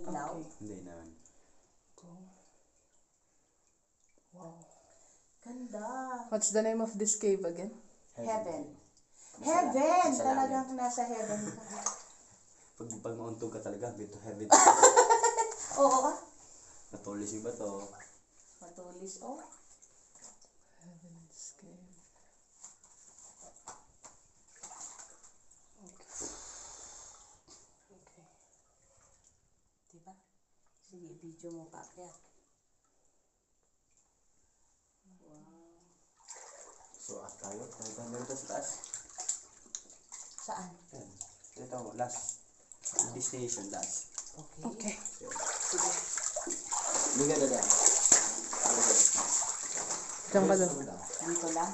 Ilaw? Hindi naman. Wow. Ganda. What's the name of this cave again? Heaven. Nasa Heaven! nasa Talagang langit. nasa heaven ka. Pag mauntog ka talaga, dito heaven. Oo. Matulis yung bato. Matulis. Oh. Heaven's cave. Okay. Diba? Sige, video mo pa. Yan. Wow. So, tayo dito sa taas. Saan? Yan. Ito, last. Destination, last. Okay. Okay. Sige. Hindi ka dada. Diyan ka doon. Dito lang.